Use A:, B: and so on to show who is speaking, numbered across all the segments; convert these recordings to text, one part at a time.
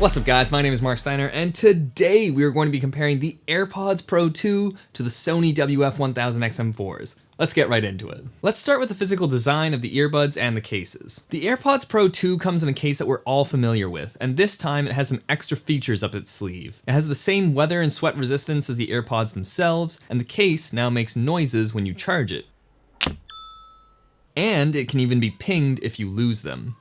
A: What's up guys, my name is Marc Steiner, and today we are going to be comparing the AirPods Pro 2 to the Sony WF-1000XM4s. Let's get right into it. Let's start with the physical design of the earbuds and the cases. The AirPods Pro 2 comes in a case that we're all familiar with, and this time it has some extra features up its sleeve. It has the same weather and sweat resistance as the AirPods themselves, and the case now makes noises when you charge it. And it can even be pinged if you lose them.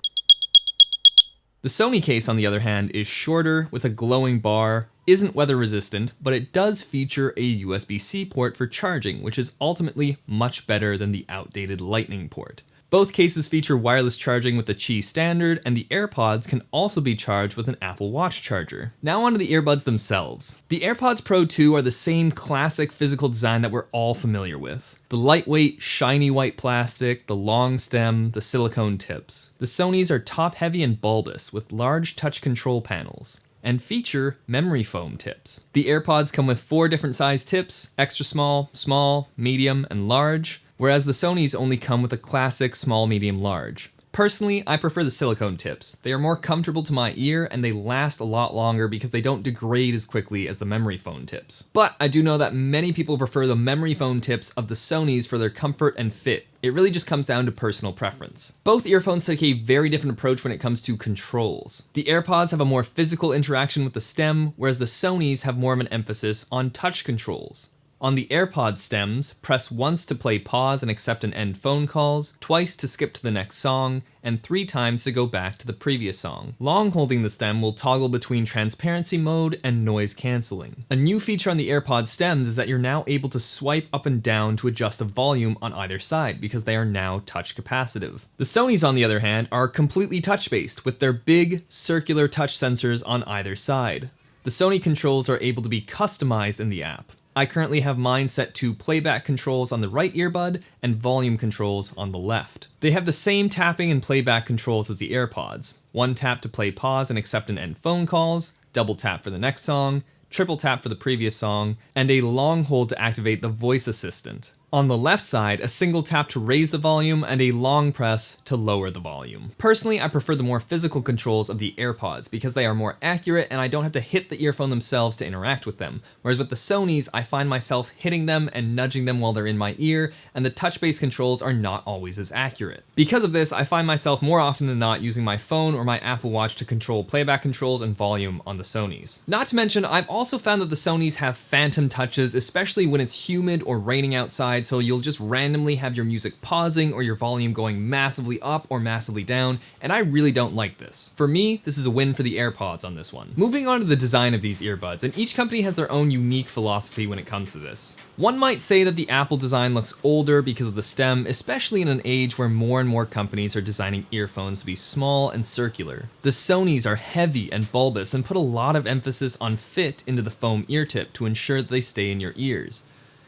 A: The Sony case, on the other hand, is shorter with a glowing bar, isn't weather resistant, but it does feature a USB-C port for charging, which is ultimately much better than the outdated Lightning port. Both cases feature wireless charging with the Qi standard, and the AirPods can also be charged with an Apple Watch charger. Now onto the earbuds themselves. The AirPods Pro 2 are the same classic physical design that we're all familiar with. The lightweight, shiny white plastic, the long stem, the silicone tips. The Sonys are top-heavy and bulbous with large touch control panels, and feature memory foam tips. The AirPods come with 4 different size tips: extra small, small, medium, and large, whereas the Sonys only come with a classic small, medium, large. Personally, I prefer the silicone tips. They are more comfortable to my ear and they last a lot longer because they don't degrade as quickly as the memory foam tips. But I do know that many people prefer the memory foam tips of the Sonys for their comfort and fit. It really just comes down to personal preference. Both earphones take a very different approach when it comes to controls. The AirPods have a more physical interaction with the stem, whereas the Sonys have more of an emphasis on touch controls. On the AirPod stems, press once to play pause and accept and end phone calls, twice to skip to the next song, and 3 times to go back to the previous song. Long holding the stem will toggle between transparency mode and noise cancelling. A new feature on the AirPod stems is that you're now able to swipe up and down to adjust the volume on either side because they are now touch capacitive. The Sonys, on the other hand, are completely touch-based with their big, circular touch sensors on either side. The Sony controls are able to be customized in the app. I currently have mine set to playback controls on the right earbud and volume controls on the left. They have the same tapping and playback controls as the AirPods. 1 tap to play pause and accept and end phone calls, double tap for the next song, triple tap for the previous song, and a long hold to activate the voice assistant. On the left side, a single tap to raise the volume and a long press to lower the volume. Personally, I prefer the more physical controls of the AirPods because they are more accurate and I don't have to hit the earphone themselves to interact with them. Whereas with the Sonys, I find myself hitting them and nudging them while they're in my ear, and the touch-based controls are not always as accurate. Because of this, I find myself more often than not using my phone or my Apple Watch to control playback controls and volume on the Sonys. Not to mention, I've also found that the Sonys have phantom touches, especially when it's humid or raining outside, so you'll just randomly have your music pausing or your volume going massively up or massively down, and I really don't like this. For me, this is a win for the AirPods on this one. Moving on to the design of these earbuds, and each company has their own unique philosophy when it comes to this. One might say that the Apple design looks older because of the stem, especially in an age where more and more companies are designing earphones to be small and circular. The Sonys are heavy and bulbous and put a lot of emphasis on fit into the foam ear tip to ensure that they stay in your ears.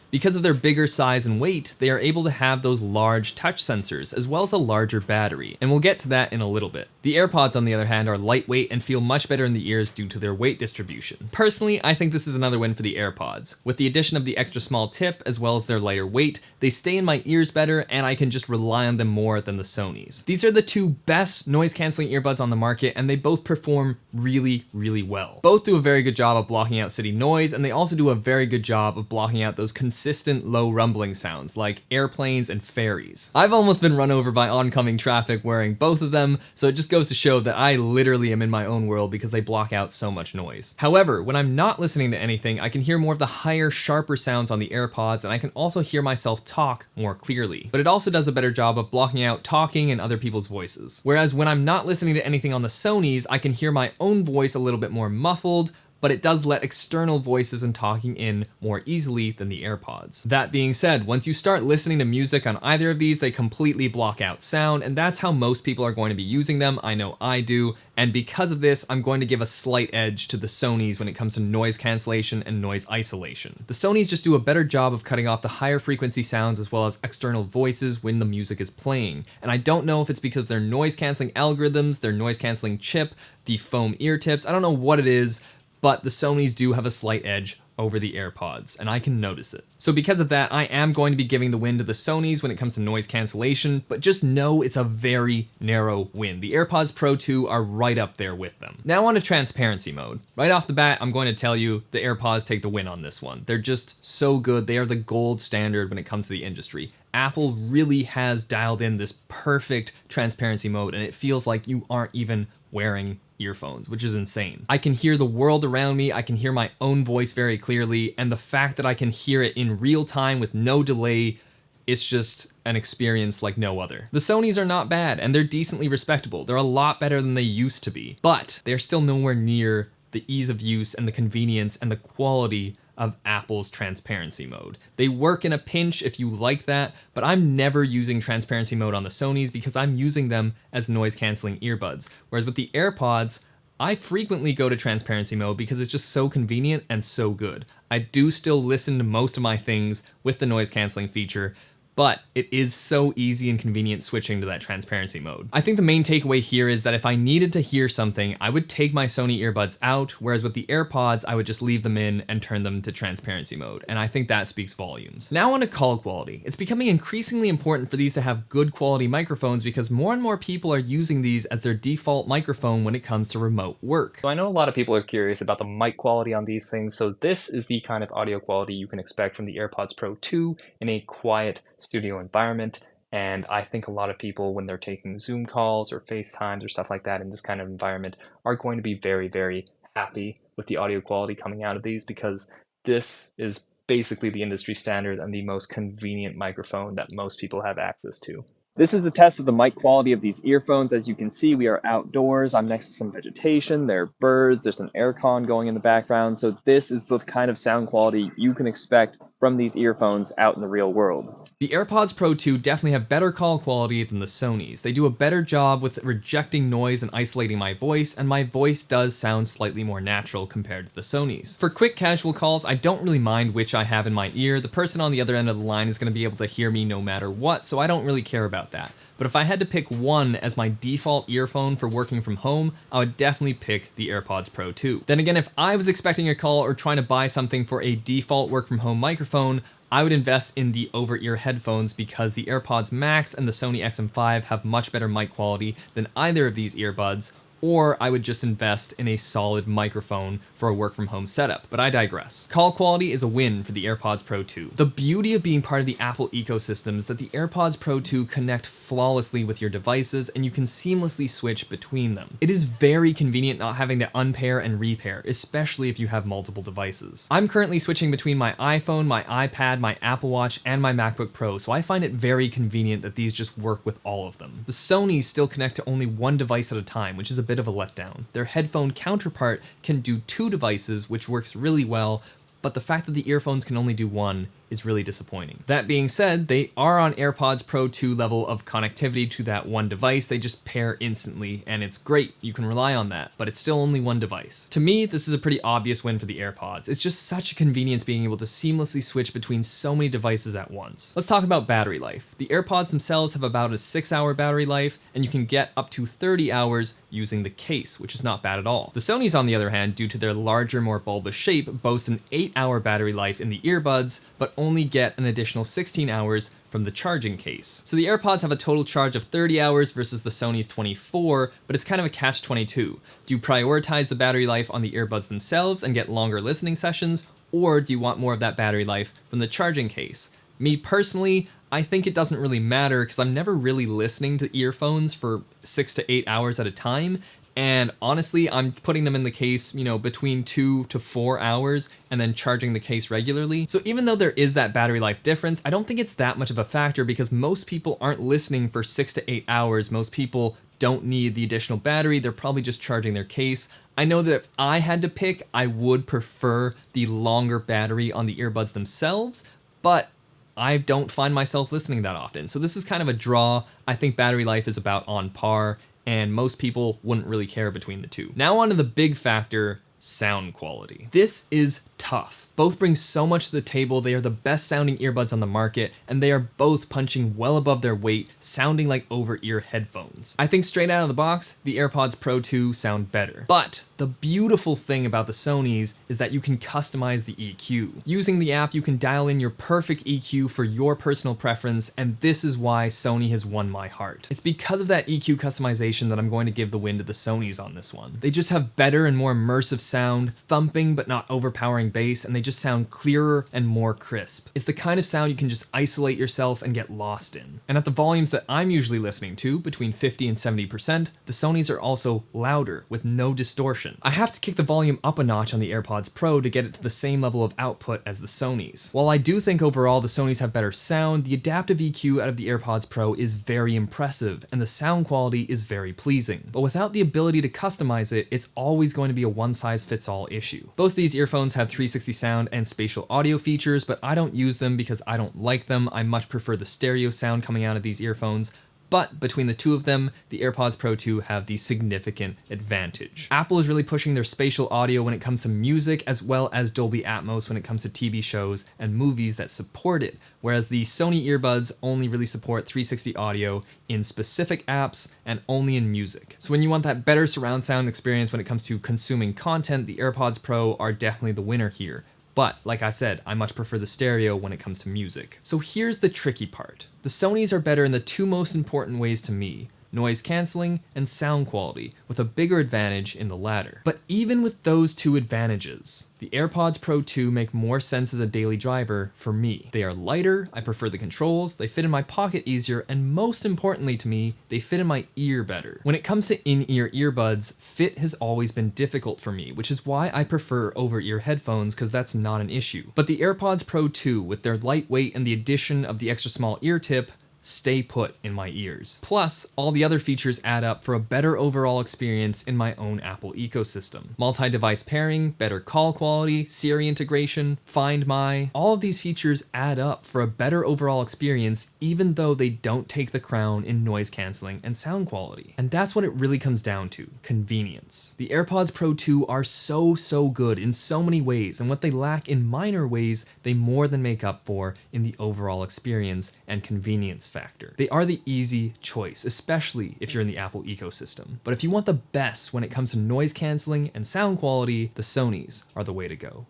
A: Because of their bigger size and weight, they are able to have those large touch sensors as well as a larger battery, and we'll get to that in a little bit. The AirPods, on the other hand, are lightweight and feel much better in the ears due to their weight distribution. Personally, I think this is another win for the AirPods. With the addition of the extra small tip as well as their lighter weight, they stay in my ears better and I can just rely on them more than the Sonys. These are the 2 best noise-canceling earbuds on the market, and they both perform really, really well. Both do a very good job of blocking out city noise, and they also do a very good job of blocking out those consistent low rumbling sounds like airplanes and ferries. I've almost been run over by oncoming traffic wearing both of them, so it just goes to show that I literally am in my own world because they block out so much noise. However, when I'm not listening to anything, I can hear more of the higher, sharper sounds on the AirPods, and I can also hear myself talk more clearly. But it also does a better job of blocking out talking and other people's voices. Whereas when I'm not listening to anything on the Sonys, I can hear my own voice a little bit more muffled, but it does let external voices and talking in more easily than the AirPods. That being said, once you start listening to music on either of these, they completely block out sound, and that's how most people are going to be using them. I know I do, and because of this, I'm going to give a slight edge to the Sonys when it comes to noise cancellation and noise isolation. The Sonys just do a better job of cutting off the higher frequency sounds as well as external voices when the music is playing, and I don't know if it's because of their noise cancelling algorithms, their noise cancelling chip, the foam ear tips, I don't know what it is, but the Sonys do have a slight edge over the AirPods, and I can notice it. So because of that, I am going to be giving the win to the Sonys when it comes to noise cancellation, but just know it's a very narrow win. The AirPods Pro 2 are right up there with them. Now on to transparency mode. Right off the bat, I'm going to tell you the AirPods take the win on this one. They're just so good. They are the gold standard when it comes to the industry. Apple really has dialed in this perfect transparency mode, and it feels like you aren't even wearing earphones, which is insane. I can hear the world around me, I can hear my own voice very clearly, and the fact that I can hear it in real time with no delay, it's just an experience like no other. The Sonys are not bad, and they're decently respectable. They're a lot better than they used to be, but they're still nowhere near the ease of use and the convenience and the quality of Apple's transparency mode. They work in a pinch if you like that, but I'm never using transparency mode on the Sonys because I'm using them as noise canceling earbuds. Whereas with the AirPods, I frequently go to transparency mode because it's just so convenient and so good. I do still listen to most of my things with the noise canceling feature, but it is so easy and convenient switching to that transparency mode. I think the main takeaway here is that if I needed to hear something, I would take my Sony earbuds out, whereas with the AirPods, I would just leave them in and turn them to transparency mode, and I think that speaks volumes. Now on to call quality. It's becoming increasingly important for these to have good quality microphones because more and more people are using these as their default microphone when it comes to remote work.
B: So I know a lot of people are curious about the mic quality on these things, so this is the kind of audio quality you can expect from the AirPods Pro 2 in a quiet studio environment. And I think a lot of people, when they're taking Zoom calls or FaceTimes or stuff like that in this kind of environment, are going to be very, very happy with the audio quality coming out of these because this is basically the industry standard and the most convenient microphone that most people have access to. This is a test of the mic quality of these earphones. As you can see, we are outdoors. I'm next to some vegetation. There are birds. There's an air con going in the background. So this is the kind of sound quality you can expect from these earphones out in the real world.
A: The AirPods Pro 2 definitely have better call quality than the Sonys. They do a better job with rejecting noise and isolating my voice, and my voice does sound slightly more natural compared to the Sonys. For quick casual calls, I don't really mind which I have in my ear. The person on the other end of the line is going to be able to hear me no matter what, so I don't really care about that. But if I had to pick one as my default earphone for working from home, I would definitely pick the AirPods Pro 2. Then again, if I was expecting a call or trying to buy something for a default work from home microphone, I would invest in the over-ear headphones because the AirPods Max and the Sony XM5 have much better mic quality than either of these earbuds, or I would just invest in a solid microphone for a work from home setup, but I digress. Call quality is a win for the AirPods Pro 2. The beauty of being part of the Apple ecosystem is that the AirPods Pro 2 connect flawlessly with your devices and you can seamlessly switch between them. It is very convenient not having to unpair and repair, especially if you have multiple devices. I'm currently switching between my iPhone, my iPad, my Apple Watch, and my MacBook Pro, so I find it very convenient that these just work with all of them. The Sonys still connect to only one device at a time, which is a bit of a letdown. Their headphone counterpart can do two devices, which works really well, but the fact that the earphones can only do one is really disappointing. That being said, they are on AirPods Pro 2 level of connectivity to that one device. They just pair instantly, and it's great. You can rely on that, but it's still only one device. To me, this is a pretty obvious win for the AirPods. It's just such a convenience being able to seamlessly switch between so many devices at once. Let's talk about battery life. The AirPods themselves have about a 6-hour battery life, and you can get up to 30 hours using the case, which is not bad at all. The Sonys, on the other hand, due to their larger, more bulbous shape, boast an 8-hour battery life in the earbuds, but only get an additional 16 hours from the charging case. So the AirPods have a total charge of 30 hours versus the Sony's 24, but it's kind of a catch-22. Do you prioritize the battery life on the earbuds themselves and get longer listening sessions, or do you want more of that battery life from the charging case? Me personally, I think it doesn't really matter because I'm never really listening to earphones for 6 to 8 hours at a time. And honestly, I'm putting them in the case, between 2 to 4 hours and then charging the case regularly. So even though there is that battery life difference, I don't think it's that much of a factor because most people aren't listening for 6 to 8 hours. Most people don't need the additional battery. They're probably just charging their case. I know that if I had to pick, I would prefer the longer battery on the earbuds themselves, but I don't find myself listening that often. So this is kind of a draw. I think battery life is about on par, and most people wouldn't really care between the two. Now on to the big factor, sound quality. This is tough. Both bring so much to the table, they are the best sounding earbuds on the market, and they are both punching well above their weight, sounding like over-ear headphones. I think straight out of the box, the AirPods Pro 2 sound better. But the beautiful thing about the Sonys is that you can customize the EQ. Using the app, you can dial in your perfect EQ for your personal preference, and this is why Sony has won my heart. It's because of that EQ customization that I'm going to give the win to the Sonys on this one. They just have better and more immersive sound, thumping but not overpowering bass, and they just sound clearer and more crisp. It's the kind of sound you can just isolate yourself and get lost in. And at the volumes that I'm usually listening to, between 50 and 70%, the Sonys are also louder with no distortion. I have to kick the volume up a notch on the AirPods Pro to get it to the same level of output as the Sonys. While I do think overall the Sonys have better sound, the adaptive EQ out of the AirPods Pro is very impressive, and the sound quality is very pleasing. But without the ability to customize it, it's always going to be a one-size-fits-all issue. Both these earphones have 360 sound and spatial audio features, but I don't use them because I don't like them. I much prefer the stereo sound coming out of these earphones. But between the two of them, the AirPods Pro 2 have the significant advantage. Apple is really pushing their spatial audio when it comes to music, as well as Dolby Atmos when it comes to TV shows and movies that support it, whereas the Sony earbuds only really support 360 audio in specific apps and only in music. So when you want that better surround sound experience when it comes to consuming content, the AirPods Pro are definitely the winner here. But like I said, I much prefer the stereo when it comes to music. So here's the tricky part. The Sonys are better in the two most important ways to me: noise canceling and sound quality, with a bigger advantage in the latter. But even with those two advantages, the AirPods Pro 2 make more sense as a daily driver for me. They are lighter, I prefer the controls, they fit in my pocket easier, and most importantly to me, they fit in my ear better. When it comes to in-ear earbuds, fit has always been difficult for me, which is why I prefer over-ear headphones, because that's not an issue. But the AirPods Pro 2, with their lightweight and the addition of the extra small ear tip, stay put in my ears. Plus, all the other features add up for a better overall experience in my own Apple ecosystem. Multi-device pairing, better call quality, Siri integration, Find My, all of these features add up for a better overall experience, even though they don't take the crown in noise canceling and sound quality. And that's what it really comes down to: convenience. The AirPods Pro 2 are so good in so many ways, and what they lack in minor ways, they more than make up for in the overall experience and convenience factor. They are the easy choice, especially if you're in the Apple ecosystem. But if you want the best when it comes to noise canceling and sound quality, the Sonys are the way to go.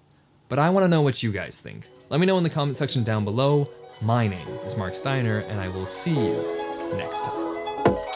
A: But I want to know what you guys think. Let me know in the comment section down below. My name is Marc Steiner, and I will see you next time.